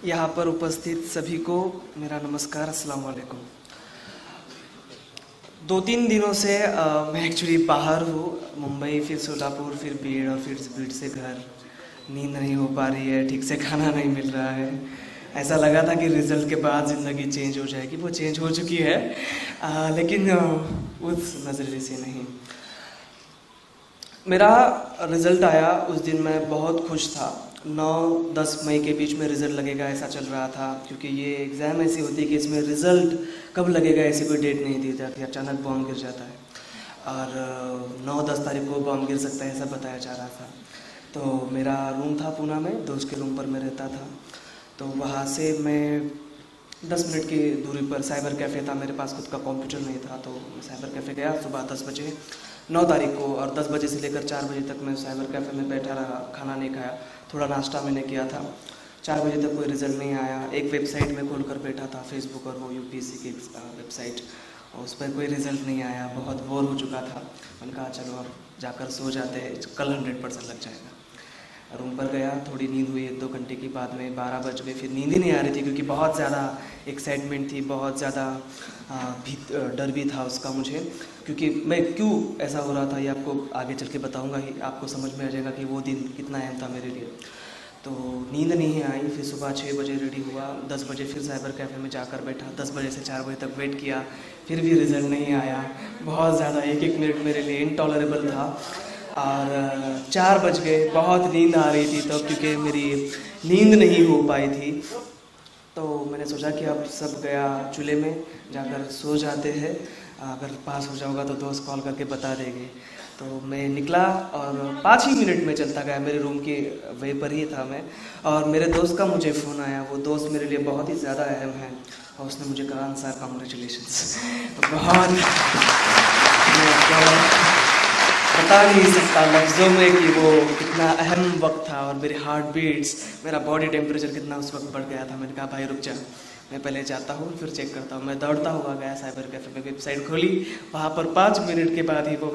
यहाँ पर उपस्थित सभी को मेरा नमस्कार, अस्सलाम वालेकुम। 2-3 दिनों से मैं एक्चुअली बाहर हूँ, मुंबई, फिर सोलापुर, फिर भीड़ और फिर भीड़ से घर। नींद नहीं हो पा रही है, ठीक से खाना नहीं मिल रहा है। ऐसा लगा था कि रिज़ल्ट के बाद ज़िंदगी चेंज हो जाएगी, वो चेंज हो चुकी है, लेकिन उस नज़रिए से नहीं। मेरा रिज़ल्ट आया उस दिन, मैं बहुत खुश था। 9-10 मई के बीच में रिज़ल्ट लगेगा ऐसा चल रहा था, क्योंकि ये एग्ज़ाम ऐसी होती है कि इसमें रिज़ल्ट कब लगेगा ऐसी कोई डेट नहीं दी जाती, अचानक बॉम्ब गिर जाता है। और 9-10 तारीख को बॉम्ब गिर सकता है ऐसा बताया जा रहा था। तो मेरा रूम था पूना में, दोस्त के रूम पर मैं रहता था। तो वहाँ से मैं 10 मिनट की दूरी पर साइबर कैफ़े था, मेरे पास खुद का कंप्यूटर नहीं था, तो मैं साइबर कैफ़े गया सुबह 10 बजे 9 तारीख को, और 10 बजे से लेकर 4 बजे तक मैं साइबर कैफ़े में बैठा रहा, खाना नहीं खाया, थोड़ा नाश्ता मैंने किया था। 4 बजे तक कोई रिज़ल्ट नहीं आया। एक वेबसाइट में खोल कर बैठा था, फेसबुक, और वो यूपीएससी की वेबसाइट, और उस पर कोई रिज़ल्ट नहीं आया। बहुत बोर हो चुका था। मैंने कहा चलो अब जाकर सो जाते हैं, कल 100% लग जाएगा। रूम पर गया, थोड़ी नींद हुई 1-2 घंटे की, बाद में 12 बज गए, फिर नींद ही नहीं आ रही थी, क्योंकि बहुत ज़्यादा एक्साइटमेंट थी, बहुत ज़्यादा भी डर भी था उसका मुझे, क्योंकि मैं क्यों ऐसा हो रहा था ये आपको आगे चल के बताऊँगा ही, आपको समझ में आ जाएगा कि वो दिन कितना अहम था मेरे लिए। तो नींद नहीं आई, फिर सुबह 6 बजे रेडी हुआ, 10 बजे फिर साइबर कैफ़े में जाकर बैठा, 10 बजे से 4 बजे तक वेट किया, फिर भी रिज़ल्ट नहीं आया। बहुत ज़्यादा, एक एक मिनट मेरे लिए इनटॉलरेबल था। और 4 बज गए, बहुत नींद आ रही थी तब, क्योंकि मेरी नींद नहीं हो पाई थी। तो मैंने सोचा कि अब सब गया, चूल्हे में जाकर सो जाते हैं, अगर पास हो जाऊंगा तो दोस्त कॉल करके बता देंगे। तो मैं निकला और 5 ही मिनट में चलता गया, मेरे रूम के वे पर ही था मैं, और मेरे दोस्त का मुझे फ़ोन आया। वो दोस्त मेरे लिए बहुत ही ज़्यादा अहम है, और उसने मुझे कहा अंसार कॉन्ग्रेचुलेशंस। तो बहुत बता नहीं सकता लफ्ज़ों में कि वो कितना अहम वक्त था, और मेरी हार्ट बीट्स, मेरा बॉडी टेम्परेचर कितना उस वक्त बढ़ गया था। मैंने कहा भाई रुक जा, मैं पहले जाता हूँ फिर चेक करता हूँ। मैं दौड़ता हुआ गया साइबर कैफ़े में, वेबसाइट खोली, वहाँ पर 5 मिनट के बाद ही वो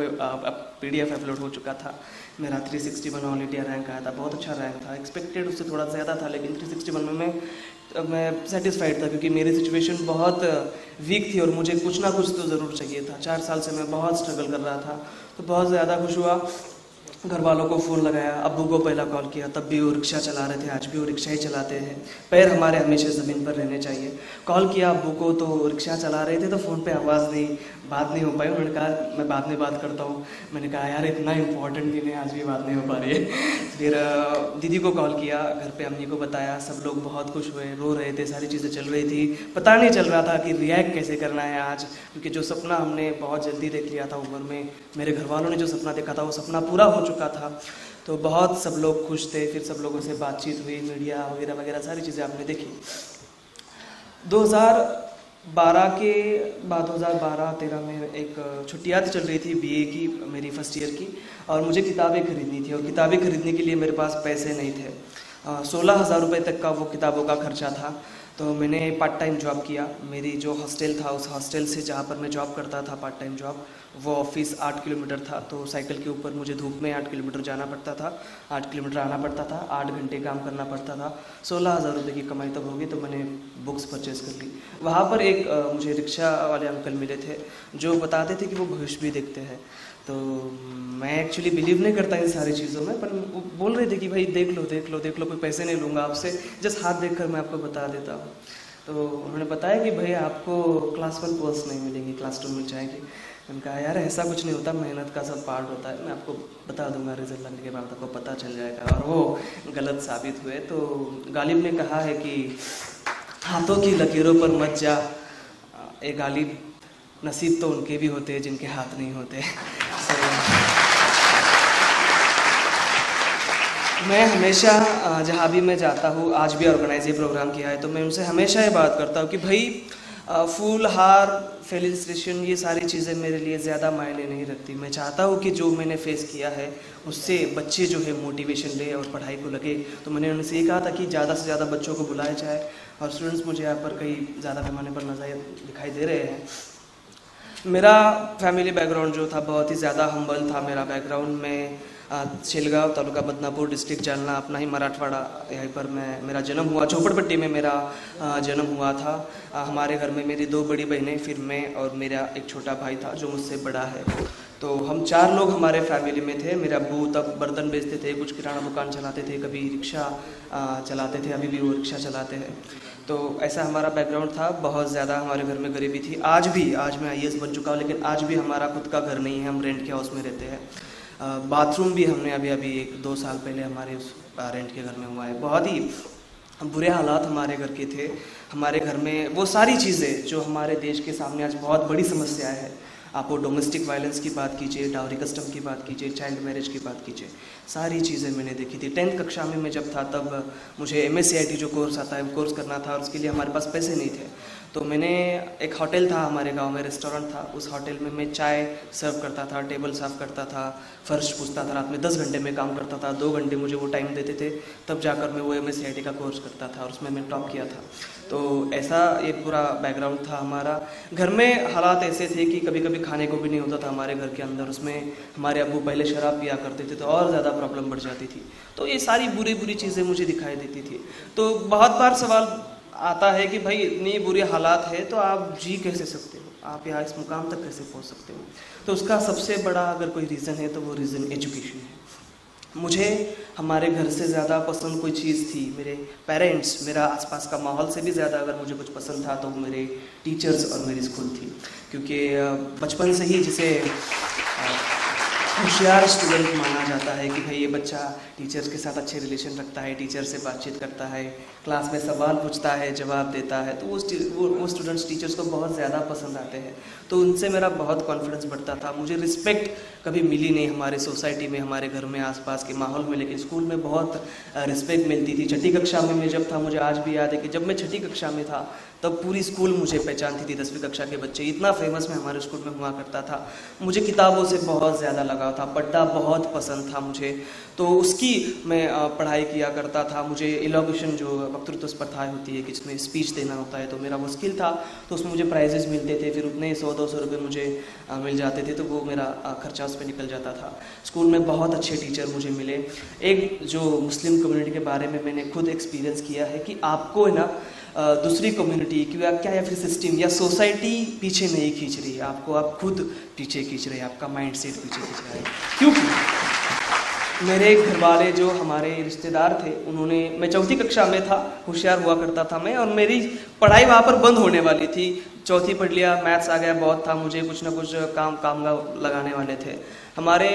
PDF अपलोड हो चुका था। मेरा 361 ऑल इंडिया रैंक आया था, बहुत अच्छा रैंक था, एक्सपेक्टेड उससे थोड़ा ज़्यादा था, लेकिन 361 में मैं सेटिस्फाइड था, क्योंकि मेरी सिचुएशन बहुत वीक थी और मुझे कुछ ना कुछ तो ज़रूर चाहिए था। 4 साल से मैं बहुत स्ट्रगल कर रहा था, तो बहुत ज़्यादा खुश हुआ। घर वालों को फ़ोन लगाया, अब्बू को पहला कॉल किया, तब भी वो रिक्शा चला रहे थे, आज भी वो रिक्शा ही चलाते हैं, पैर हमारे हमेशा ज़मीन पर रहने चाहिए। कॉल किया अब्बू को, तो रिक्शा चला रहे थे, तो फ़ोन पे आवाज़ नहीं, बात नहीं हो पाई। उन्होंने कहा मैं बाद में बात करता हूँ। मैंने कहा यार इतना इंपॉर्टेंट दिन है, आज भी बात नहीं हो पा रही है। फिर दीदी को कॉल किया, घर पे अम्मी को बताया, सब लोग बहुत खुश हुए, रो रहे थे, सारी चीज़ें चल रही थी। पता नहीं चल रहा था कि रिएक्ट कैसे करना है आज, क्योंकि जो सपना हमने बहुत जल्दी देख लिया था उम्र में, मेरे घर वालों ने जो सपना देखा था वो सपना पूरा हो चुका था। तो बहुत सब लोग खुश थे। फिर सब लोगों से बातचीत हुई, मीडिया वगैरह वगैरह सारी चीज़ें आपने देखी। 2012 के बाद 2012-13 में एक छुट्टियाँ चल रही थी BA की, मेरी फर्स्ट ईयर की, और मुझे किताबें खरीदनी थी, और किताबें खरीदने के लिए मेरे पास पैसे नहीं थे। 16,000 रुपये तक का वो किताबों का खर्चा था। तो मैंने पार्ट टाइम जॉब किया। मेरी जो हॉस्टल था, उस हॉस्टल से जहाँ पर मैं जॉब करता था पार्ट टाइम जॉब, वो ऑफिस 8 किलोमीटर था। तो साइकिल के ऊपर मुझे धूप में 8 किलोमीटर जाना पड़ता था, 8 किलोमीटर आना पड़ता था, 8 घंटे काम करना पड़ता था। 16,000 रुपये की कमाई तब होगी। तो मैंने बुक्स परचेज़ कर ली। वहाँ पर एक मुझे रिक्शा वाले अंकल मिले थे, जो बताते थे कि वो भविष्य भी देखते हैं। तो मैं एक्चुअली बिलीव नहीं करता इन सारी चीज़ों में, पर वो बोल रहे थे कि भाई देख लो देख लो देख लो, कोई पैसे नहीं लूँगा आपसे, जस्ट हाथ देखकर मैं आपको बता देता हूँ। तो उन्होंने बताया कि भाई आपको क्लास 1 पोस्ट नहीं मिलेंगी, क्लास 2 मिल जाएगी। मैंने कहा यार ऐसा कुछ नहीं होता, मेहनत का सब पार्ट होता है, मैं आपको बता दूंगा, रिजल्ट लगने के बाद आपको पता चल जाएगा। और वो गलत साबित हुए। तो गालिब ने कहा है कि हाथों की लकीरों पर मत जा, ए गालिब, नसीब तो उनके भी होते हैं जिनके हाथ नहीं होते। मैं हमेशा जहाँ भी मैं जाता हूँ, आज भी ऑर्गेनाइज ये प्रोग्राम किया है, तो मैं उनसे हमेशा ये बात करता हूँ कि भाई फूल, हार, फेलिसिटेशन, ये सारी चीज़ें मेरे लिए ज़्यादा मायने नहीं रखती। मैं चाहता हूँ कि जो मैंने फेस किया है उससे बच्चे जो है मोटिवेशन ले और पढ़ाई को लगे। तो मैंने उनसे ये कहा था कि ज़्यादा से ज़्यादा बच्चों को बुलाया जाए, और स्टूडेंट्स मुझे यहाँ पर कई ज़्यादा पैमाने पर नज़र दिखाई दे रहे हैं। मेरा फैमिली बैकग्राउंड जो था बहुत ही ज़्यादा हम्बल था। मेरा बैकग्राउंड में शेलगांव, तालुका बदनापुर, डिस्ट्रिक्ट जालना, अपना ही मराठवाड़ा। यहीं पर मेरा जन्म हुआ, झोपड़पट्टी में मेरा जन्म हुआ था। हमारे घर में मेरी 2 बड़ी बहनें, फिर मैं और मेरा एक छोटा भाई था जो मुझसे बड़ा है। तो हम 4 लोग हमारे फैमिली में थे। मेरे अब्बू तब बर्तन बेचते थे, कुछ किराना दुकान चलाते थे, कभी रिक्शा चलाते थे, अभी भी वो रिक्शा चलाते हैं। तो ऐसा हमारा बैकग्राउंड था। बहुत ज़्यादा हमारे घर में गरीबी थी। आज मैं IAS बन चुका हूँ, लेकिन आज भी हमारा खुद का घर नहीं है, हम रेंट के हाउस में रहते हैं। बाथरूम भी हमने अभी 1-2 साल पहले हमारे उस रेंट के घर में हुआ है। बहुत ही बुरे हालात हमारे घर के थे। हमारे घर में वो सारी चीज़ें जो हमारे देश के सामने आज बहुत बड़ी समस्या है, आप वो डोमेस्टिक वायलेंस की बात कीजिए, डाउरी कस्टम की बात कीजिए, चाइल्ड मैरिज की बात कीजिए, सारी चीज़ें मैंने देखी थी। 10th कक्षा में मैं जब था तब मुझे MSc जो कोर्स आता है वो कोर्स करना था, और उसके लिए हमारे पास पैसे नहीं थे। तो मैंने एक होटल था हमारे गांव में, रेस्टोरेंट था, उस होटल में मैं चाय सर्व करता था, टेबल साफ़ करता था, फ़र्श पूछता था। रात में 10 घंटे में काम करता था, 2 घंटे मुझे वो टाइम देते थे, तब जाकर मैं वो MSc का कोर्स करता था और उसमें मैं टॉप किया था। तो ऐसा ये पूरा बैकग्राउंड था हमारा। घर में हालात ऐसे थे कि कभी कभी खाने को भी नहीं होता था हमारे घर के अंदर। उसमें हमारे अब्बू पहले शराब पिया करते थे तो और ज़्यादा प्रॉब्लम बढ़ जाती थी। तो ये सारी बुरी चीज़ें मुझे दिखाई देती थी। तो बहुत बार सवाल आता है कि भाई इतनी बुरी हालात है तो आप जी कैसे सकते हो, आप यहाँ इस मुकाम तक कैसे पहुँच सकते हो। तो उसका सबसे बड़ा अगर कोई रीज़न है तो वो रीज़न एजुकेशन है। मुझे हमारे घर से ज़्यादा पसंद कोई चीज़ थी, मेरे पेरेंट्स, मेरा आसपास का माहौल से भी ज़्यादा अगर मुझे कुछ पसंद था तो मेरे टीचर्स और मेरी स्कूल थी। क्योंकि बचपन से ही जिसे होशियार स्टूडेंट माना जाता है कि भाई ये बच्चा टीचर्स के साथ अच्छे रिलेशन रखता है, टीचर से बातचीत करता है, क्लास में सवाल पूछता है, जवाब देता है, तो वो स्टूडेंट्स टीचर्स को बहुत ज़्यादा पसंद आते हैं। तो उनसे मेरा बहुत कॉन्फिडेंस बढ़ता था। मुझे रिस्पेक्ट कभी मिली नहीं हमारे सोसाइटी में, हमारे घर में, आसपास के माहौल में, लेकिन स्कूल में बहुत रिस्पेक्ट मिलती थी। 6ठी कक्षा में मैं जब था, मुझे आज भी याद है कि जब मैं 6ठी कक्षा में था तब पूरी स्कूल मुझे पहचानती थी। 10वीं कक्षा के बच्चे, इतना फेमस मैं हमारे स्कूल में हुआ करता था। मुझे किताबों से बहुत ज़्यादा लगाव था, पढ़ना बहुत पसंद था मुझे, तो उसकी मैं पढ़ाई किया करता था। मुझे इलोक्यूशन जो वक्तृत्व स्पर्धाएँ होती है कि जिसमें स्पीच देना होता है, तो मेरा वो स्किल था, तो उसमें मुझे प्राइजेस मिलते थे। फिर उतने 100-200 रुपये मुझे मिल जाते थे, तो वो मेरा खर्चा उस पर निकल जाता था। स्कूल में बहुत अच्छे टीचर मुझे मिले। एक जो मुस्लिम कम्युनिटी के बारे में मैंने खुद एक्सपीरियंस किया है कि आपको है ना दूसरी कम्युनिटी क्या या फिर सिस्टम या सोसाइटी पीछे नहीं खींच रही है आपको, आप खुद पीछे खींच रहे हैं, आपका माइंड सेट पीछे खींच रहा है। क्योंकि मेरे घर वाले जो हमारे रिश्तेदार थे, उन्होंने, मैं 4ठी कक्षा में था, होशियार हुआ करता था मैं, और मेरी पढ़ाई वहाँ पर बंद होने वाली थी। 4ठी पढ़ लिया, मैथ्स आ गया बहुत था, मुझे कुछ ना कुछ काम लगाने वाले थे। हमारे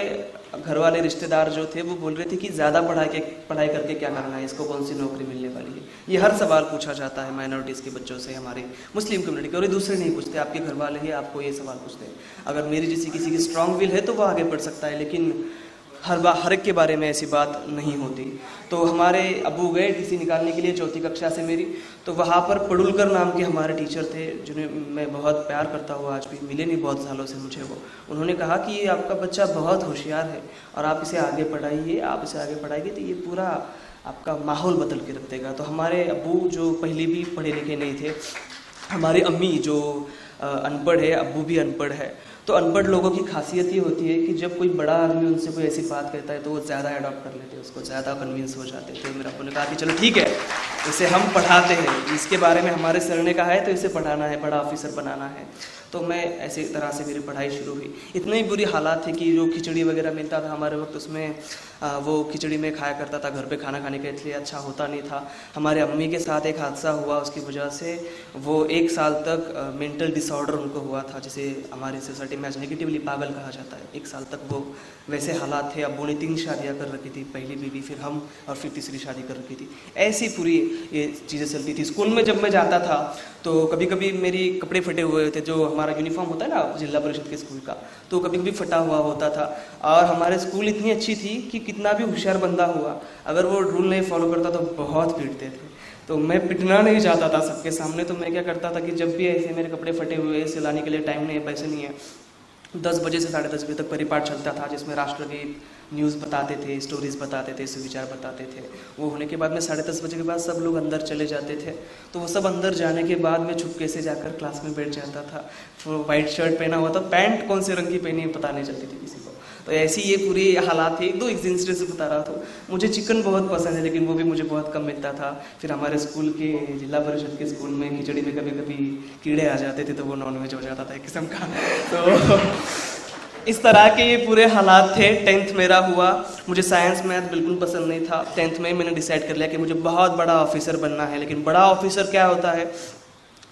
घर वाले रिश्तेदार जो थे वो बोल रहे थे कि ज़्यादा पढ़ाई करके क्या करना है, इसको कौन सी नौकरी मिलने वाली है। ये हर सवाल पूछा जाता है माइनॉरिटीज़ के बच्चों से, हमारे मुस्लिम कम्युनिटी के, और ये दूसरे नहीं पूछते, आपके घर वाले ही आपको ये सवाल पूछते हैं। अगर मेरी जैसी किसी की स्ट्रांग विल है तो वो आगे बढ़ सकता है, लेकिन हर एक के बारे में ऐसी बात नहीं होती। तो हमारे अब्बू गए TC निकालने के लिए 4ठी कक्षा से मेरी, तो वहाँ पर पडुलकर नाम के हमारे टीचर थे जिन्हें मैं बहुत प्यार करता हूँ, आज भी मिले नहीं बहुत सालों से मुझे वो। उन्होंने कहा कि ये आपका बच्चा बहुत होशियार है और आप इसे आगे पढ़ाइए, आप इसे आगे पढ़ाएंगे तो ये पूरा आपका माहौल बदल के रख देगा। तो हमारे अब्बू जो पहले भी पढ़े लिखे नहीं थे, हमारी अम्मी जो अनपढ़ है, अब्बू भी अनपढ़ है, तो अनपढ़ लोगों की खासियत ये होती है कि जब कोई बड़ा आदमी उनसे कोई ऐसी बात कहता है तो वो ज़्यादा अडॉप्ट कर लेते हैं, उसको ज़्यादा कन्विंस हो जाते हैं। तो मेरे अब्बू ने कहा कि चलो ठीक है, इसे हम पढ़ाते हैं, इसके बारे में हमारे सर ने कहा है तो इसे पढ़ाना है, बड़ा ऑफिसर बनाना है। तो मैं ऐसे तरह से मेरी पढ़ाई शुरू हुई। इतनी बुरी हालात थी कि जो खिचड़ी वगैरह मिलता था हमारे वक्त, उसमें वो खिचड़ी में खाया करता था, घर पे खाना खाने का इसलिए अच्छा होता नहीं था। हमारे अम्मी के साथ एक हादसा हुआ, उसकी वजह से वो 1 साल तक मेंटल डिसऑर्डर उनको हुआ था, जिसे हमारी सोसाइटी में आज नेगेटिवली पागल कहा जाता है। 1 साल तक वो वैसे हालात थे। अब्बू ने 3 शादियाँ कर रखी थी, पहली बीवी, फिर हम, और फिर तीसरी शादी कर रखी थी। ऐसी पूरी ये चीज़ें चलती थी। स्कूल में जब मैं जाता था तो कभी कभी मेरी कपड़े फटे हुए थे, जो हमारा यूनिफॉर्म होता है ना जिला परिषद के स्कूल का, तो कभी कभी फटा हुआ होता था। और हमारे स्कूल इतनी अच्छी थी कि कितना भी होशियार बंदा हुआ, अगर वो रूल नहीं फॉलो करता तो बहुत पीटते थे। तो मैं पिटना नहीं चाहता था सबके सामने, तो मैं क्या करता था कि जब भी ऐसे मेरे कपड़े फटे हुए, सिलाने के लिए टाइम नहीं है, पैसे नहीं है, 10 बजे से 10:30 बजे तक परिपाठ चलता था, जिसमें राष्ट्रगीत, न्यूज़ बताते थे, स्टोरीज बताते थे, सुविचार बताते थे। वो होने के बाद में 10:30 बजे के बाद सब लोग अंदर चले जाते थे। तो वो सब अंदर जाने के बाद मैं छुपके से जाकर क्लास में बैठ जाता था। वाइट शर्ट पहना हुआ था, पैंट कौन से रंग की पहनी है पता नहीं चलती थी किसी को। तो ऐसी ये पूरी हालात थे। 1-2 इंसिडेंट्स बता रहा था। मुझे चिकन बहुत पसंद है लेकिन वो भी मुझे बहुत कम मिलता था। फिर हमारे स्कूल के जिला परिषद के स्कूल में खिचड़ी में कभी कभी कीड़े आ जाते थे तो वो नॉनवेज हो जाता था एक किस्म का। तो इस तरह के ये पूरे हालात थे। 10th मेरा हुआ, मुझे साइंस मैथ बिल्कुल पसंद नहीं था। 10th में मैंने डिसाइड कर लिया कि मुझे बहुत बड़ा ऑफिसर बनना है, लेकिन बड़ा ऑफिसर क्या होता है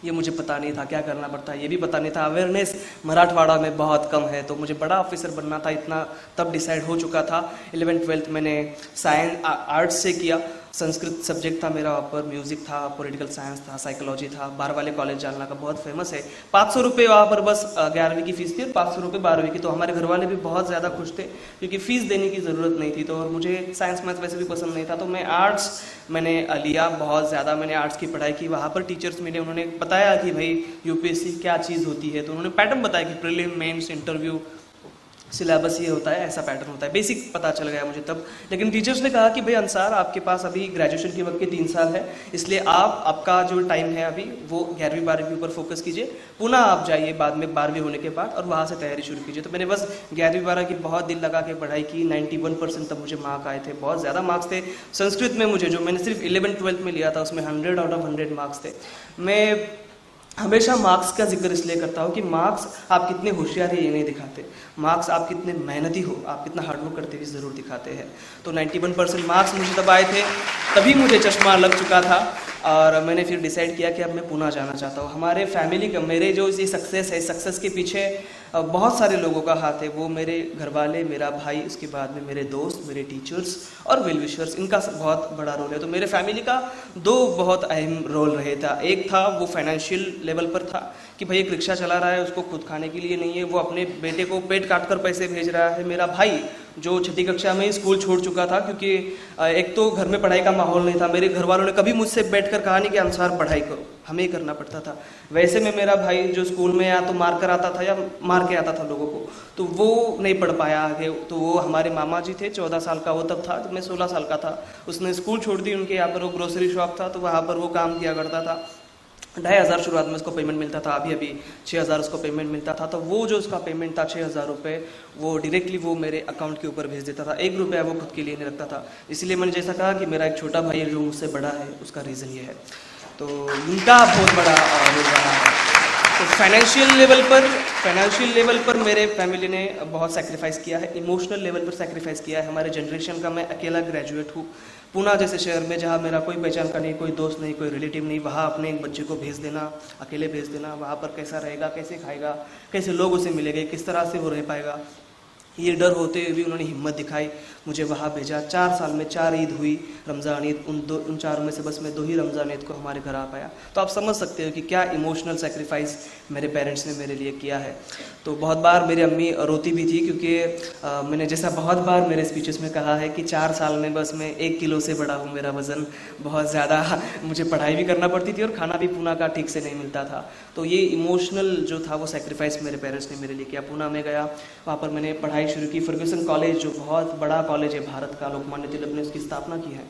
ये मुझे पता नहीं था, क्या करना पड़ता है ये भी पता नहीं था। अवेयरनेस मराठवाड़ा में बहुत कम है, तो मुझे बड़ा ऑफिसर बनना था, इतना तब डिसाइड हो चुका था। 11th-12th मैंने साइंस आर्ट्स से किया। संस्कृत सब्जेक्ट था मेरा, ऊपर म्यूज़िक था, पॉलिटिकल साइंस था, साइकोलॉजी था। बाहर वाले कॉलेज जालना का बहुत फेमस है। 500 रुपये वहाँ पर बस 11वीं की फ़ीस थी और 500 रुपये 12वीं की। तो हमारे घर वाले भी बहुत ज़्यादा खुश थे क्योंकि फ़ीस देने की ज़रूरत नहीं थी। तो और मुझे साइंस मैथ वैसे भी पसंद नहीं था, तो मैं आर्ट्स मैंने लिया। बहुत ज़्यादा मैंने आर्ट्स की पढ़ाई की। वहाँ पर टीचर्स मिले, उन्होंने बताया कि भाई यूपीएससी क्या चीज़ होती है। तो उन्होंने पैटर्न बताया कि प्रीलिम, मेंस, इंटरव्यू, सिलेबस ये होता है, ऐसा पैटर्न होता है। बेसिक पता चल गया मुझे तब। लेकिन टीचर्स ने कहा कि भाई अंसार, आपके पास अभी ग्रेजुएशन के वक्त के 3 साल है, इसलिए आपका जो टाइम है अभी वो 11वीं 12वीं के ऊपर फोकस कीजिए, पुनः आप जाइए बाद में 12वीं होने के बाद और वहाँ से तैयारी शुरू कीजिए। तो मैंने बस 11वीं 12वीं की बहुत दिल लगा के पढ़ाई की। 91% तब मुझे मार्क आए थे, बहुत ज़्यादा मार्क्स थे। संस्कृत में मुझे, जो मैंने सिर्फ 11th-12th में लिया था, उसमें 100 आउट ऑफ 100 मार्क्स थे। मैं हमेशा मार्क्स का जिक्र इसलिए करता हूँ कि मार्क्स आप कितने होशियार है ये नहीं दिखाते, मार्क्स आप कितने मेहनती हो, आप कितना हार्डवर्क करते हुए ज़रूर दिखाते हैं। तो 91% मार्क्स मुझे तब आए थे, तभी मुझे चश्मा लग चुका था और मैंने फिर डिसाइड किया कि अब मैं पुणे जाना चाहता हूँ। हमारे फैमिली का, मेरे जो ये सक्सेस है, सक्सेस के पीछे बहुत सारे लोगों का हाथ है। वो मेरे घर वाले, मेरा भाई, उसके बाद में मेरे दोस्त, मेरे टीचर्स और वेल विशर्स, इनका बहुत बड़ा रोल है। तो मेरे फैमिली का 2 बहुत अहम रोल रहे था। एक था वो फाइनेंशियल लेवल पर था कि भाई एक रिक्शा चला रहा है, उसको खुद खाने के लिए नहीं है, वो अपने बेटे को पेट काट कर पैसे भेज रहा है। मेरा भाई जो 6ठी कक्षा में स्कूल छोड़ चुका था क्योंकि एक तो घर में पढ़ाई का माहौल नहीं था। मेरे घर वालों ने कभी मुझसे बैठकर कहा नहीं कि अंसार पढ़ाई करो, हमें ही करना पड़ता था। वैसे में मेरा भाई जो स्कूल में या तो मार कर आता था या मार के आता था लोगों को, तो वो नहीं पढ़ पाया आगे। तो वो हमारे मामा जी थे, 14 साल का वो तब था, तो मैं 16 साल का था। उसने स्कूल छोड़ दी, उनके यहाँ पर वो ग्रोसरी शॉप था, तो वहाँ पर वो काम किया करता था। 2500 शुरुआत में उसको पेमेंट मिलता था, अभी 6000 उसको पेमेंट मिलता था। तो वो जो उसका पेमेंट था 6000 रुपये, वो डायरेक्टली वो मेरे अकाउंट के ऊपर भेज देता था। 1 रुपया वो खुद के लिए नहीं रखता था। इसलिए मैंने जैसा कहा कि मेरा एक छोटा भाई है जो मुझसे बड़ा है, उसका रीज़न ये है। तो उनका बहुत बड़ा रोल रहा है। तो फाइनेंशियल लेवल पर मेरे फैमिली ने बहुत सेक्रीफाइस किया है, इमोशनल लेवल पर सेक्रीफाइस किया है। हमारे जनरेशन का मैं अकेला ग्रेजुएट हूँ। पुणे जैसे शहर में जहाँ मेरा कोई पहचान का नहीं, कोई दोस्त नहीं, कोई रिलेटिव नहीं, वहाँ अपने एक बच्चे को भेज देना, अकेले भेज देना, वहाँ पर कैसा रहेगा, कैसे खाएगा, कैसे लोग उसे मिलेंगे, किस तरह से वो रह पाएगा, ये डर होते हुए भी उन्होंने हिम्मत दिखाई, मुझे वहाँ भेजा। 4 साल में 4 ईद हुई, रमज़ान ईद, उन 4 में से बस मैं 2 ही रमज़ान ईद को हमारे घर आ पाया। तो आप समझ सकते हो कि क्या इमोशनल सेक्रीफाइस मेरे पेरेंट्स ने मेरे लिए किया है। तो बहुत बार मेरी अम्मी रोती भी थी क्योंकि मैंने जैसा बहुत बार मेरे स्पीचेस में कहा है कि 4 साल में बस मैं 1 किलो से बड़ा हूँ। मेरा वज़न बहुत ज़्यादा, मुझे पढ़ाई भी करना पड़ती थी और खाना भी पुणे का ठीक से नहीं मिलता था। तो ये इमोशनल जो था वो सेक्रीफाइस मेरे पेरेंट्स ने मेरे लिए किया। पुणे में गया, वहाँ पर मैंने पढ़ाई शुरू की। फर्ग्यूसन कॉलेज जो बहुत बड़ा कॉलेज है भारत का, लोकमान्य तिलक ने उसकी स्थापना की है।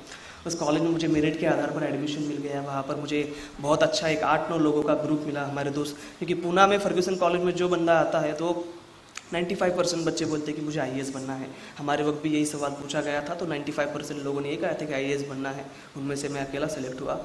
उस कॉलेज में मुझे मेरिट के आधार पर एडमिशन मिल गया। वहाँ पर मुझे बहुत अच्छा एक 8-9 लोगों का ग्रुप मिला, हमारे दोस्त। क्योंकि पुणे में फर्ग्यूसन कॉलेज में जो बंदा आता है तो 95% बच्चे बोलते हैं कि मुझे IAS बनना है। हमारे वक्त भी यही सवाल पूछा गया था, तो 95% लोगों ने ये कहा था कि IAS बनना है। उनमें से मैं अकेला सेलेक्ट हुआ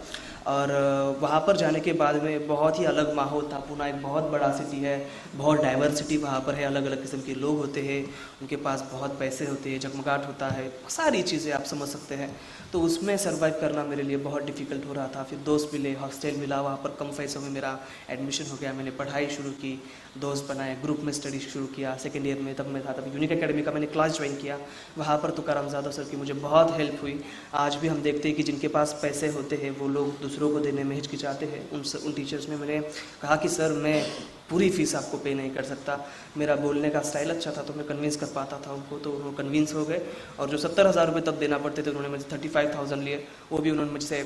और वहाँ पर जाने के बाद में बहुत ही अलग माहौल था। पुणे एक बहुत बड़ा सिटी है, बहुत डाइवर्सिटी वहाँ पर है, अलग अलग किस्म के लोग होते हैं, उनके पास बहुत पैसे होते हैं, जगमगाट होता है, सारी चीज़ें आप समझ सकते हैं। तो उसमें सर्वाइव करना मेरे लिए बहुत डिफ़िकल्ट हो रहा था। फिर दोस्त मिले, हॉस्टल मिला, वहाँ पर कम पैसों में मेरा एडमिशन हो गया। मैंने पढ़ाई शुरू की, दोस्त बनाए, ग्रुप में स्टडी शुरू किया। सेकेंड ईयर में तब मैं था, तब यूनिक एकेडमी का मैंने क्लास ज्वाइन किया। वहाँ पर तो करमजादा सर की मुझे बहुत हेल्प हुई। आज भी हम देखते हैं कि जिनके पास पैसे होते हैं वो लोग दूसरों को देने में हिचकिचाते हैं। उन टीचर्स ने मैंने कहा कि सर मैं पूरी फ़ीस आपको पे नहीं कर सकता। मेरा बोलने का स्टाइल अच्छा था तो मैं कन्विंस कर पाता था उनको, तो वो कन्विंस हो गए। और जो 70,000 रुपये तब देना पड़ते थे उन्होंने मुझे 35,000 लिए, वो भी उन्होंने मुझसे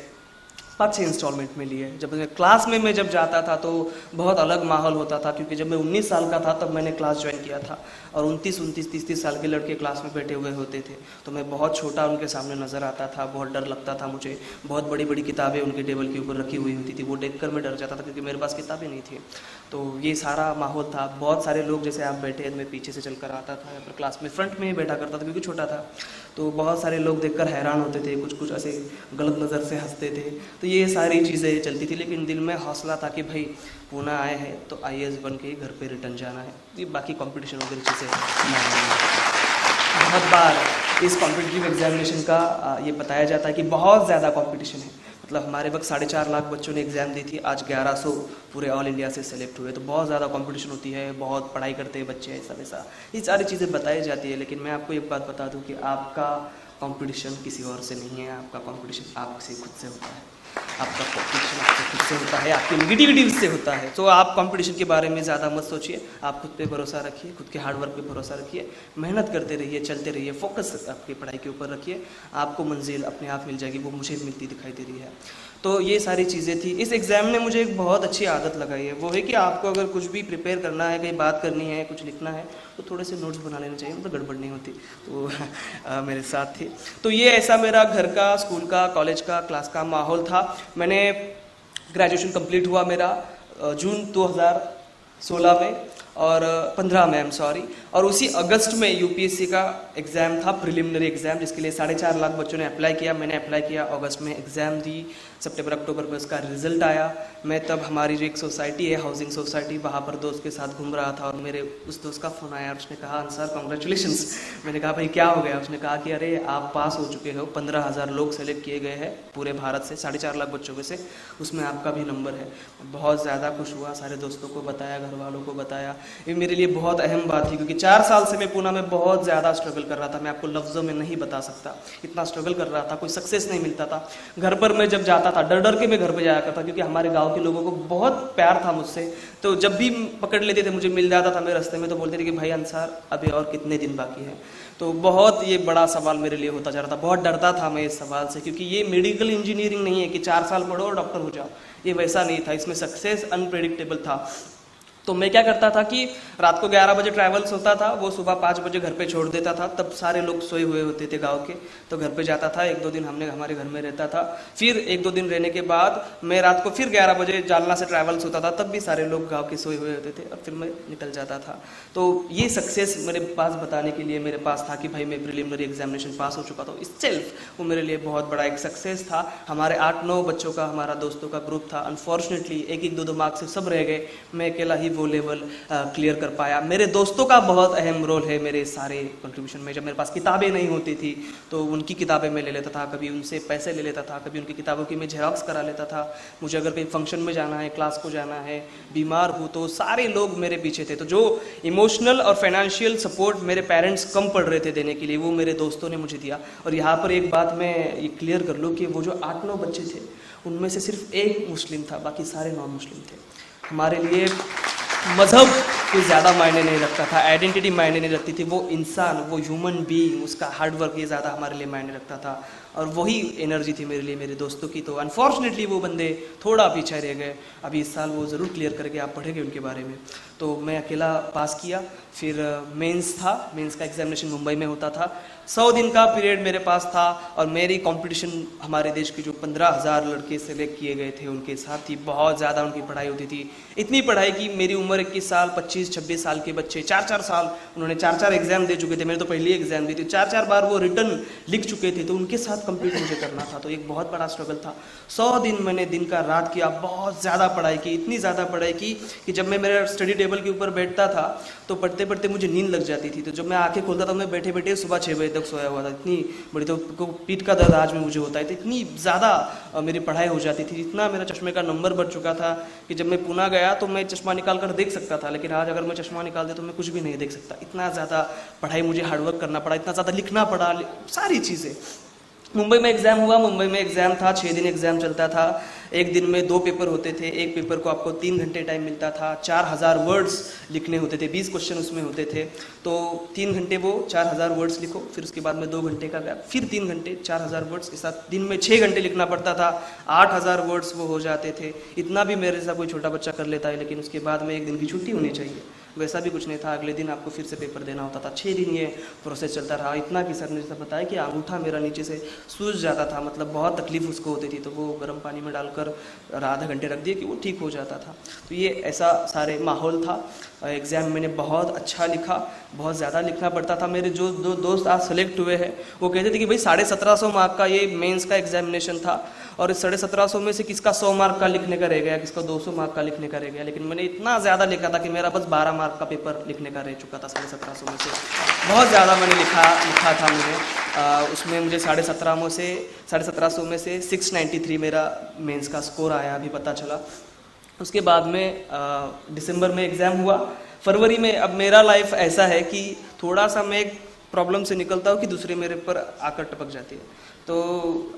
5-6 इंस्टॉलमेंट में लिए। जब मैं क्लास में मैं जब जाता था तो बहुत अलग माहौल होता था, क्योंकि जब मैं 19 साल का था तब मैंने क्लास ज्वाइन किया था और 29-29, 30-30 साल के लड़के क्लास में बैठे हुए होते थे। तो मैं बहुत छोटा उनके सामने नज़र आता था, बहुत डर लगता था मुझे। बहुत बड़ी बड़ी किताबें उनके टेबल के ऊपर रखी हुई होती थी, वो देखकर मैं डर जाता था क्योंकि मेरे पास किताबें नहीं थी। तो ये सारा माहौल था। बहुत सारे लोग जैसे आप बैठे हैं, मैं पीछे से चलकर आता था या फिर क्लास में फ्रंट में ही बैठा करता था क्योंकि छोटा था। तो बहुत सारे लोग देखकर हैरान होते थे, कुछ कुछ ऐसे गलत नज़र से हंसते थे। तो ये सारी चीज़ें चलती थी, लेकिन दिल में हौसला था कि भाई पूना आए हैं तो IAS बन के ही घर पे रिटर्न जाना है। ये बाकी कंपटीशन वगैरह चीज़ें बहुत बार इस कॉम्पिटिटिव एग्जामिनेशन का ये बताया जाता है कि बहुत ज़्यादा कंपटीशन है। मतलब हमारे वक्त 4.5 लाख बच्चों ने एग्ज़ाम दी थी, आज 1100 पूरे ऑल इंडिया से सेलेक्ट हुए। तो बहुत ज़्यादा कंपटीशन होती है, बहुत पढ़ाई करते हैं बच्चे, ऐसा वैसा ये सारी चीज़ें बताई जाती है। लेकिन मैं आपको एक बात बता दूं कि आपका कंपटीशन किसी और से नहीं है, आपका कंपटीशन आपसे खुद से होता है। आपका कंपटीशन आपसे खुद से होता है, आपकी नेगेटिविटी से होता है। तो आप कंपटीशन के बारे में ज़्यादा मत सोचिए, आप खुद पे भरोसा रखिए, खुद के हार्डवर्क पे भरोसा रखिए, मेहनत करते रहिए, चलते रहिए, फोकस आपकी पढ़ाई के ऊपर रखिए, आपको मंजिल अपने आप मिल जाएगी। वो मुझे मिलती दिखाई दे रही है। तो ये सारी चीज़ें थी। इस एग्ज़ाम ने मुझे एक बहुत अच्छी आदत लगाई है, वो है कि आपको अगर कुछ भी प्रिपेयर करना है, कहीं बात करनी है, कुछ लिखना है, तो थोड़े से नोट्स बना लेने चाहिए, मतलब गड़बड़ नहीं होती। तो मेरे साथ थे। तो ये ऐसा मेरा घर का, स्कूल का, कॉलेज का, क्लास का माहौल था। मैंने ग्रेजुएशन कंप्लीट हुआ मेरा जून 2016 में और 15 में, और उसी अगस्त में UPSC का एग्ज़ाम था, प्रिलिमिनरी एग्ज़ाम, जिसके लिए 4.5 लाख बच्चों ने अप्लाई किया। मैंने अप्लाई किया, अगस्त में एग्ज़ाम दी, सितंबर अक्टूबर में उसका रिजल्ट आया। मैं तब हमारी जो एक सोसाइटी है, हाउसिंग सोसाइटी, वहाँ पर दोस्त के साथ घूम रहा था और मेरे उस दोस्त का फ़ोन आया और उसने कहा अंसार कॉन्ग्रेचुलेशंस। मैंने कहा भाई क्या हो गया? उसने कहा कि अरे आप पास हो चुके हो, 15,000 लोग सेलेक्ट किए गए हैं पूरे भारत से, 4.5 लाख बच्चों में से, उसमें आपका भी नंबर है। बहुत ज़्यादा खुश हुआ, सारे दोस्तों को बताया, घर वालों को बताया। ये मेरे लिए बहुत अहम बात थी क्योंकि 4 साल से मैं पूना में बहुत ज़्यादा स्ट्रगल कर रहा था। मैं आपको लफ्ज़ों में नहीं बता सकता, इतना स्ट्रगल कर रहा था, कोई सक्सेस नहीं मिलता था। घर पर मैं जब जाता था, डर डर के मैं घर पर जाया करता, क्योंकि हमारे गांव के लोगों को बहुत प्यार था मुझसे। तो जब भी पकड़ लेते थे, मुझे मिल जाता था मेरे रास्ते में, तो बोलते थे कि भाई अंसार अभी और कितने दिन बाकी हैं। तो बहुत ये बड़ा सवाल मेरे लिए होता जा रहा था, बहुत डरता था मैं इस सवाल से, क्योंकि ये मेडिकल इंजीनियरिंग नहीं है कि 4 साल पढ़ो और डॉक्टर हो जाओ, ये वैसा नहीं था। इसमें सक्सेस अनप्रेडिक्टेबल था। तो मैं क्या करता था कि रात को 11 बजे ट्रैवल्स होता था, वो सुबह 5 बजे घर पे छोड़ देता था। तब सारे लोग सोए हुए होते थे गांव के, तो घर पे जाता था, 1-2 दिन हमारे घर में रहता था। फिर 1-2 दिन रहने के बाद मैं रात को फिर 11 बजे जालना से ट्रैवल्स होता था, तब भी सारे लोग गाँव के सोए हुए होते थे और फिर मैं निकल जाता था। तो ये सक्सेस मेरे पास बताने के लिए मेरे पास था कि भाई मैं प्रिलिमिनरी एग्जामिनेशन पास हो चुका था। सेल्फ वो मेरे लिए बहुत बड़ा एक सक्सेस था। हमारे 8-9 बच्चों का, हमारा दोस्तों का ग्रुप था। अनफॉर्चुनेटली 1-2 मार्क्स से सब रह गए, मैं अकेला ही वो लेवल क्लियर कर पाया। मेरे दोस्तों का बहुत अहम रोल है मेरे सारे कंट्रीब्यूशन में। जब मेरे पास किताबें नहीं होती थी तो उनकी किताबें मैं ले लेता था, कभी उनसे पैसे ले लेता था, कभी उनकी किताबों की मैं झेरॉक्स करा लेता था। मुझे अगर कहीं फंक्शन में जाना है, क्लास को जाना है, बीमार हूँ, तो सारे लोग मेरे पीछे थे। तो जो इमोशनल और फाइनेंशियल सपोर्ट मेरे पेरेंट्स कम पड़ रहे थे देने के लिए, वो मेरे दोस्तों ने मुझे दिया। और यहाँ पर एक बात मैं ये क्लियर कर लूँ कि वो जो 8-9 बच्चे थे, उनमें से सिर्फ एक मुस्लिम था, बाकी सारे नॉन मुस्लिम थे। हमारे लिए मज़हब कोई ज़्यादा मायने नहीं रखता था, आइडेंटिटी मायने नहीं रखती थी, वो इंसान, वो ह्यूमन बीइंग, उसका हार्डवर्क ये ज़्यादा हमारे लिए मायने रखता था। और वही एनर्जी थी मेरे लिए मेरे दोस्तों की। तो अनफॉर्चुनेटली वो बंदे थोड़ा पीछे रह गए। अभी इस साल वो ज़रूर क्लियर करके आप पढ़ेंगे उनके बारे में। तो मैं अकेला पास किया। फिर मेंस था, मेंस का एग्जामिनेशन मुंबई में होता था। 100 दिन का पीरियड मेरे पास था और मेरी कंपटीशन हमारे देश के जो 15,000 लड़के सेलेक्ट किए गए थे उनके साथ ही बहुत ज़्यादा उनकी पढ़ाई होती थी। इतनी पढ़ाई कि मेरी उम्र 21 साल, 25-26 साल के बच्चे 4-4 साल उन्होंने 4-4 एग्जाम दे चुके थे। मैंने तो पहली एग्जाम दी थी, 4-4 बार वो रिटर्न लिख चुके थे, तो उनके साथ कंप्लीट मुझे करना था। तो एक बहुत बड़ा स्ट्रगल था। 100 दिन मैंने दिन का रात किया, बहुत ज़्यादा पढ़ाई की, इतनी ज़्यादा पढ़ाई की कि जब मैं मेरे स्टडी टेबल के ऊपर बैठता था तो पढ़ते पढ़ते मुझे नींद लग जाती थी। तो जब मैं आंखें खोलता था मैं बैठे बैठे सुबह 6 बजे तक सोया हुआ था। इतनी बड़ी, तो पीठ का दर्द आज में मुझे होता है। तो इतनी ज़्यादा मेरी पढ़ाई हो जाती थी, इतना मेरा चश्मे का नंबर बढ़ चुका था कि जब मैं पुणे गया तो मैं चश्मा निकाल कर देख सकता था, लेकिन आज अगर मैं चश्मा निकाल दे तो मैं कुछ भी नहीं देख सकता। इतना ज़्यादा पढ़ाई, मुझे हार्डवर्क करना पड़ा, इतना ज़्यादा लिखना पड़ा, सारी चीज़ें। मुंबई में एग्ज़ाम हुआ, मुंबई में एग्ज़ाम था, 6 दिन एग्ज़ाम चलता था। एक दिन में 2 पेपर होते थे, एक पेपर को आपको 3 घंटे टाइम मिलता था, 4000 वर्ड्स लिखने होते थे, 20 क्वेश्चन उसमें होते थे। तो 3 घंटे वो 4000 वर्ड्स लिखो, फिर उसके बाद में 2 घंटे का गैप, फिर 3 घंटे 4000 वर्ड्स के साथ दिन में 6 घंटे लिखना पड़ता था, 8000 वर्ड्स वो हो जाते थे। इतना भी मेरे साथ कोई छोटा बच्चा कर लेता है, लेकिन उसके बाद में 1 दिन की छुट्टी होनी चाहिए, वैसा भी कुछ नहीं था। अगले दिन आपको फिर से पेपर देना होता था। 6 दिन ये प्रोसेस चलता रहा। इतना कि सर ने जैसा बताया कि अंगूठा मेरा नीचे से सूज जाता था, मतलब बहुत तकलीफ उसको होती थी, तो वो गर्म पानी में डालकर आधा घंटे रख दिए कि वो ठीक हो जाता था। तो ये ऐसा सारे माहौल था। एग्ज़ाम मैंने बहुत अच्छा लिखा, बहुत ज़्यादा लिखना पड़ता था। मेरे जो 2 दोस्त आज सेलेक्ट हुए हैं वो कहते थे कि भाई 1750 मार्क का ये मेंस का एग्जामिनेशन था, और इस 1750 में से किसका 100 मार्क का लिखने का रह गया, किसका 200 मार्क का लिखने का रह गया। लेकिन मैंने इतना ज़्यादा लिखा था कि मेरा बस 12 मार्क का पेपर लिखने का रह चुका था 1750 में से। बहुत ज़्यादा मैंने लिखा था मैंने। उसमें मुझे 1750 में से 693 मेरा मेंस का स्कोर आया, अभी पता चला। उसके बाद में दिसंबर में एग्ज़ाम हुआ। फरवरी में अब मेरा लाइफ ऐसा है कि थोड़ा सा मैं एक प्रॉब्लम से निकलता हूँ कि दूसरे मेरे पर आकर टपक जाती है। तो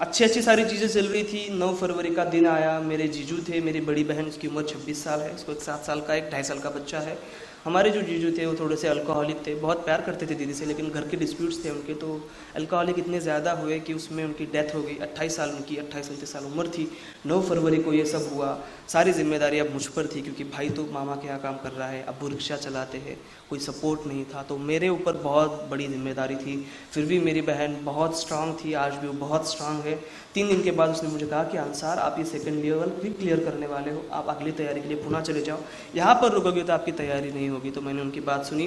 अच्छी सारी चीज़ें चल रही थी। 9 फरवरी का दिन आया, मेरे जीजू थे, मेरी बड़ी बहन, उसकी उम्र 26 साल है, उसको एक 7 साल का, एक 2.5 साल का बच्चा है। हमारे जो जीजू थे वो थोड़े से अल्कोहलिक थे, बहुत प्यार करते थे दीदी से, लेकिन घर के डिस्प्यूट्स थे उनके, तो अल्कोहलिक इतने ज़्यादा हुए कि उसमें उनकी डेथ हो गई। 28 साल उनकी, 28-29 साल उम्र थी। 9 फरवरी को ये सब हुआ। सारी जिम्मेदारी अब मुझ पर थी, क्योंकि भाई तो मामा के यहाँ काम कर रहा है, अब्बू रिक्शा चलाते हैं, कोई सपोर्ट नहीं था, तो मेरे ऊपर बहुत बड़ी जिम्मेदारी थी। फिर भी मेरी बहन बहुत स्ट्रांग थी, आज भी वो बहुत स्ट्रांग है। 3 दिन के बाद उसने मुझे कहा कि अंसार, आप ये सेकंड लेवल भी क्लियर करने वाले हो, आप अगली तैयारी के लिए पुणे चले जाओ, यहाँ पर रुकोगे तो आपकी तैयारी नहीं होगी। तो मैंने उनकी बात सुनी,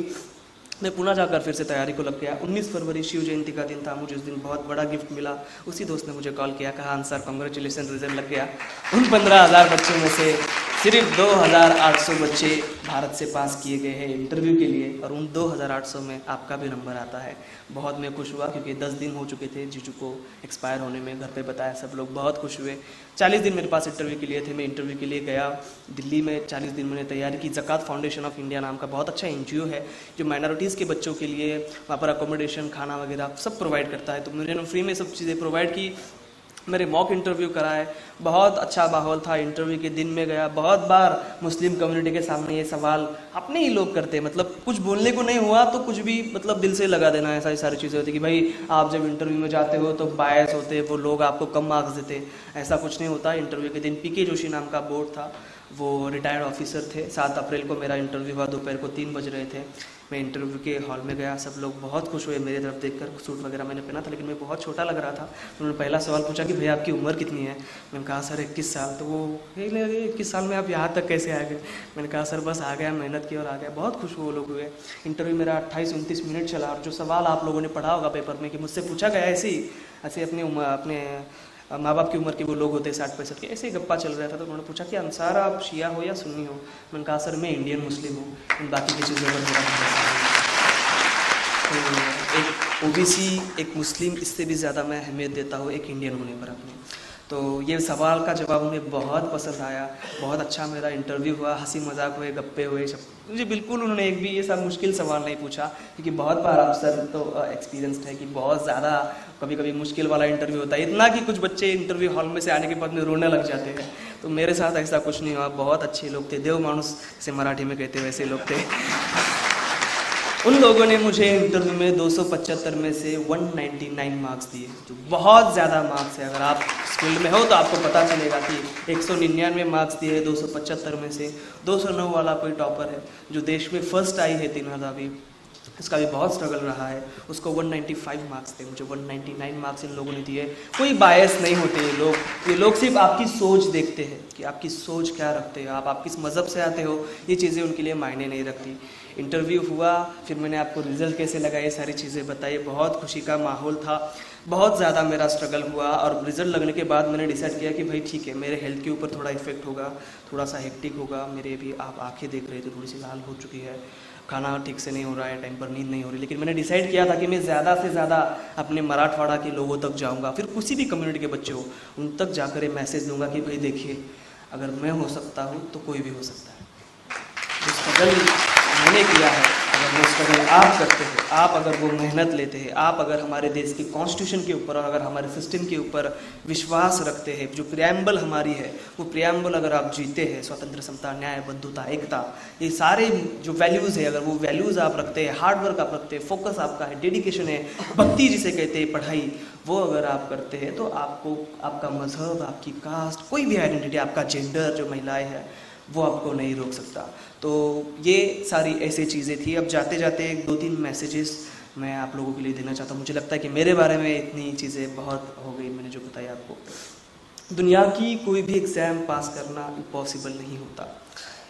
मैं पुणे जाकर फिर से तैयारी को लग गया। 19 फरवरी शिव जयंती का दिन था, मुझे उस दिन बहुत बड़ा गिफ्ट मिला। उसी दोस्त ने मुझे कॉल किया, कहा अंसार कॉन्ग्रेचुलेसन, रिजल्ट लग गया। उन 15,000 बच्चों में से सिर्फ 2,800 बच्चे भारत से पास किए गए हैं इंटरव्यू के लिए, और उन 2,800 में आपका भी नंबर आता है। बहुत मैं खुश हुआ, क्योंकि 10 दिन हो चुके थे जीजू को एक्सपायर होने में। घर पे बताया, सब लोग बहुत खुश हुए। 40 दिन मेरे पास इंटरव्यू के लिए थे। मैं इंटरव्यू के लिए गया दिल्ली में। 40 दिन मैंने तैयारी की। ज़कात फाउंडेशन ऑफ इंडिया नाम का बहुत अच्छा NGO है, जो माइनॉरिटीज़ के बच्चों के लिए वहाँ पर अकोमोडेशन, खाना वगैरह सब प्रोवाइड करता है। तो मैंने फ्री में सब चीज़ें प्रोवाइड की। मेरे मॉक इंटरव्यू कराए, बहुत अच्छा माहौल था। इंटरव्यू के दिन में गया, बहुत बार मुस्लिम कम्युनिटी के सामने ये सवाल अपने ही लोग करते हैं, मतलब कुछ बोलने को नहीं हुआ तो कुछ भी मतलब दिल से लगा देना, ऐसा ही सारी चीज़ें होती कि भाई आप जब इंटरव्यू में जाते हो तो बायस होते, वो लोग आपको कम मार्क्स देते, ऐसा कुछ नहीं होता। इंटरव्यू के दिन PK जोशी नाम का बोर्ड था, वो रिटायर्ड ऑफिसर थे। 7 अप्रैल को मेरा इंटरव्यू हुआ, दोपहर को 3 बज रहे थे। मैं इंटरव्यू के हॉल में गया, सब लोग बहुत खुश हुए मेरे तरफ देखकर। सूट वगैरह मैंने पहना था, लेकिन मैं बहुत छोटा लग रहा था। उन्होंने पहला सवाल पूछा कि भैया आपकी उम्र कितनी है। मैंने कहा सर 21 साल। तो वो 21 साल में आप यहाँ तक कैसे आ गए। मैंने कहा सर बस आ गया, मेहनत की और आ गया। बहुत खुश वो लोग हुए। इंटरव्यू मेरा 28-29 मिनट चला, और जो सवाल आप लोगों ने पढ़ा होगा पेपर में कि मुझसे पूछा गया, ऐसे अपने माँ बाप की उम्र के वो लोग होते हैं 60-65 के, ऐसे ही गप्पा चल रहा था। तो उन्होंने पूछा कि अंसार आप शिया हो या सुन्नी हो। मैंने कहा सर मैं इंडियन मुस्लिम हूँ, बाकी की चीज़ों पर मेरा। तो एक OBC, एक मुस्लिम, इससे भी ज़्यादा मैं अहमियत देता हूँ एक इंडियन होने पर अपने। तो ये सवाल का जवाब उन्हें बहुत पसंद आया। बहुत अच्छा मेरा इंटरव्यू हुआ, हंसी मजाक हुए, गप्पे हुए सब। मुझे बिल्कुल उन्होंने एक भी ये सब मुश्किल सवाल नहीं पूछा, क्योंकि बहुत बार आप सर तो एक्सपीरियंस्ड है कि बहुत ज़्यादा कभी कभी मुश्किल वाला इंटरव्यू होता है, इतना कि कुछ बच्चे इंटरव्यू हॉल में से आने के बाद में रोने लग जाते हैं। तो मेरे साथ ऐसा कुछ नहीं हुआ, बहुत अच्छे लोग थे, देव मानुस से मराठी में कहते वैसे लोग थे। उन लोगों ने मुझे इंटरव्यू में 275 में से 199 मार्क्स दिए, जो बहुत ज़्यादा मार्क्स है। अगर आप फील्ड में हो तो आपको पता चलेगा कि 199 मार्क्स दिए 275 में से। 209 वाला कोई टॉपर है जो देश में फर्स्ट आई है, तीनहर अभी, इसका भी बहुत स्ट्रगल रहा है। उसको 195 मार्क्स थे, मुझे 199 मार्क्स इन लोगों ने दिए। कोई बायस नहीं होते ये लोग सिर्फ आपकी सोच देखते हैं कि आपकी सोच क्या रखते हो, आप किस मज़हब से आते हो, ये चीज़ें उनके लिए मायने नहीं रखती। इंटरव्यू हुआ, फिर मैंने आपको रिज़ल्ट कैसे लगा ये सारी चीज़ें बताई। बहुत खुशी का माहौल था, बहुत ज़्यादा मेरा स्ट्रगल हुआ। और रिज़ल्ट लगने के बाद मैंने डिसाइड किया कि भाई ठीक है, मेरे हेल्थ के ऊपर थोड़ा इफेक्ट होगा, थोड़ा सा हेक्टिक होगा। मेरे भी आप आंखें देख रहे थे, थोड़ी सी लाल हो चुकी है, खाना ठीक से नहीं हो रहा है, टाइम पर नींद नहीं हो रही। लेकिन मैंने डिसाइड किया था कि मैं ज़्यादा से ज़्यादा अपने मराठवाड़ा के लोगों तक जाऊँगा, फिर किसी भी कम्युनिटी के बच्चे हो उन तक जाकर मैसेज दूंगा कि भाई देखिए, अगर मैं हो सकता हूँ तो कोई भी हो सकता है। जो स्ट्रगल मैंने किया है अगर वो स्ट्रगल आप करते हैं, आप अगर वो मेहनत लेते हैं, आप अगर हमारे देश की कॉन्स्टिट्यूशन के ऊपर और अगर हमारे सिस्टम के ऊपर विश्वास रखते हैं, जो प्रियम्बल हमारी है वो प्रियम्बल अगर आप जीते हैं, स्वतंत्र, समता, न्याय, बंधुता, एकता, ये सारे जो वैल्यूज़ है, अगर वो वैल्यूज़ आप रखते हैं, हार्डवर्क आप रखते हैं, फोकस आपका है, डेडिकेशन है, भक्ति जिसे कहते हैं, पढ़ाई, वो अगर आप करते हैं तो आपको आपका मजहब, आपकी कास्ट, कोई भी आइडेंटिटी, आपका जेंडर, जो महिलाएं हैं, वो आपको नहीं रोक सकता। तो ये सारी ऐसी चीज़ें थी। अब जाते जाते 2-3 मैसेजेस मैं आप लोगों के लिए देना चाहता हूँ। मुझे लगता है कि मेरे बारे में इतनी चीज़ें बहुत हो गई, मैंने जो बताया आपको। दुनिया की कोई भी एग्ज़ाम पास करना इम्पॉसिबल नहीं होता।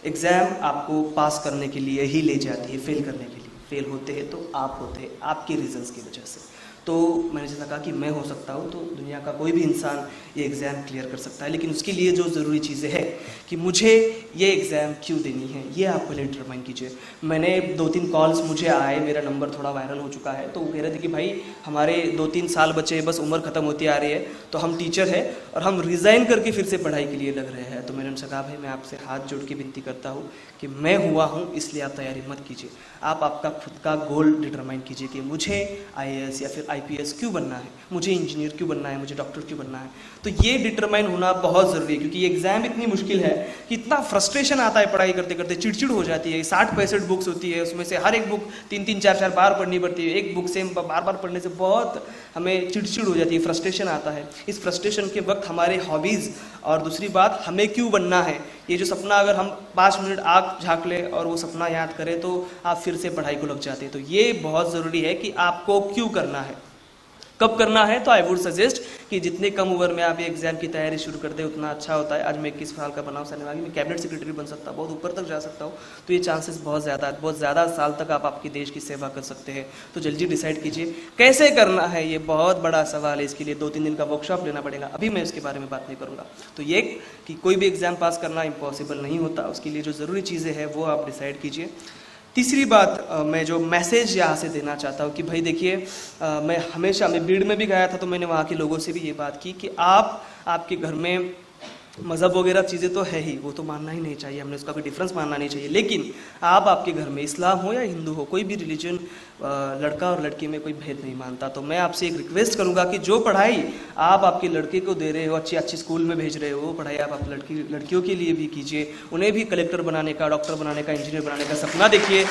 एग्ज़ाम आपको पास करने के लिए ही ले जाती है, फेल करने के लिए। फेल होते हैं तो आप होते हैं, आपके रीजंस की वजह से। तो मैंने जैसा कहा कि मैं हो सकता हूँ, तो दुनिया का कोई भी इंसान ये एग्ज़ाम क्लियर कर सकता है, लेकिन उसके लिए जो ज़रूरी चीज़ें हैं कि मुझे ये एग्ज़ाम क्यों देनी है, ये आप पहले डिटरमाइन कीजिए। मैंने 2-3 कॉल्स मुझे आए, मेरा नंबर थोड़ा वायरल हो चुका है, तो वो कह रहे थे कि भाई हमारे 2-3 साल बचे, बस उम्र ख़त्म होती आ रही है, तो हम टीचर हैं और हम रिज़ाइन करके फिर से पढ़ाई के लिए लग रहे हैं। तो मैंने उनसे कहा भाई मैं आपसे हाथ जोड़ के विनती करता हूँ कि मैं हुआ हूँ, इसलिए आप तैयारी मत कीजिए। आप आपका खुद का गोल डिटरमाइन कीजिए कि मुझे IAS या फिर IPS क्यों बनना है, मुझे इंजीनियर क्यों बनना है, मुझे डॉक्टर क्यों बनना है। तो ये डिटरमाइन होना बहुत ज़रूरी है, क्योंकि ये एग्ज़ाम इतनी मुश्किल है कि इतना फ्रस्ट्रेशन आता है पढ़ाई करते करते, चिड़चिड़ हो जाती है। 60-65 बुक्स होती है, उसमें से हर एक बुक 3-3, 4-4 बार पढ़नी पड़ती है। एक बुक सेम बार बार पढ़ने से बहुत हमें चिड़चिड़ हो जाती है, फ्रस्ट्रेशन आता है। इस फ्रस्ट्रेशन के वक्त हमारे हॉबीज़ और दूसरी बात हमें क्यों बनना है, ये जो सपना अगर हम 5 मिनट आँख झाँक ले और वो सपना याद करें तो आप फिर से पढ़ाई को लग जाते हैं। तो ये बहुत ज़रूरी है कि आपको क्यों करना है, कब करना है। तो आई वुड सजेस्ट कि जितने कम उम्र में आप ये एग्जाम की तैयारी शुरू कर दें उतना अच्छा होता है। आज मैं 21 साल का बना हूँ, शनिवार में कैबिनेट सेक्रेटरी बन सकता हूँ, बहुत ऊपर तक जा सकता हूँ। तो ये चांसेस बहुत ज़्यादा साल तक आप आपकी देश की सेवा कर सकते हैं। तो जल्दी डिसाइड कीजिए कैसे करना है, ये बहुत बड़ा सवाल है। इसके लिए 2-3 दिन का वर्कशॉप लेना पड़ेगा, अभी मैं उसके बारे में बात नहीं करूँगा। तो ये कि कोई भी एग्ज़ाम पास करना इम्पॉसिबल नहीं होता, उसके लिए जो ज़रूरी चीज़ें हैं वो आप डिसाइड कीजिए। तीसरी बात मैं जो मैसेज यहाँ से देना चाहता हूँ कि भाई देखिए, मैं भीड़ में भी गया था, तो मैंने वहाँ के लोगों से भी ये बात की कि आपके घर में मज़हब वगैरह चीज़ें तो है ही, वो तो मानना ही नहीं चाहिए, हमने उसका कोई डिफरेंस मानना नहीं चाहिए। लेकिन आपके घर में इस्लाम हो या हिंदू हो, कोई भी रिलीजन, लड़का और लड़की में कोई भेद नहीं मानता। तो मैं आपसे एक रिक्वेस्ट करूंगा कि जो पढ़ाई आप आपके लड़के को दे रहे हो, अच्छी स्कूल में भेज रहे हो, वो पढ़ाई आप लड़कियों के लिए भी कीजिए। उन्हें भी कलेक्टर बनाने का, डॉक्टर बनाने का, इंजीनियर बनाने का सपना देखिए।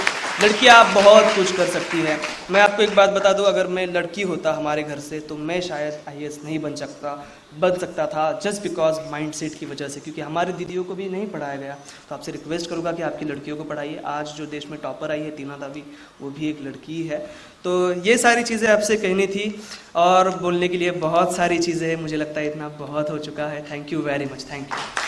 लड़कियाँ आप बहुत कुछ कर सकती हैं। मैं आपको एक बात बता दूँ, अगर मैं लड़की होता हमारे घर से तो मैं शायद IAS नहीं बन सकता था, जस्ट बिकॉज माइंड सेट की वजह से, क्योंकि हमारी दीदियों को भी नहीं पढ़ाया गया। तो आपसे रिक्वेस्ट करूंगा कि आपकी लड़कियों को पढ़ाइए। आज जो देश में टॉपर आई है टीना दावी, वो भी एक लड़की है। तो ये सारी चीज़ें आपसे कहनी थी, और बोलने के लिए बहुत सारी चीज़ें हैं, मुझे लगता है इतना बहुत हो चुका है। Thank you very much, thank you.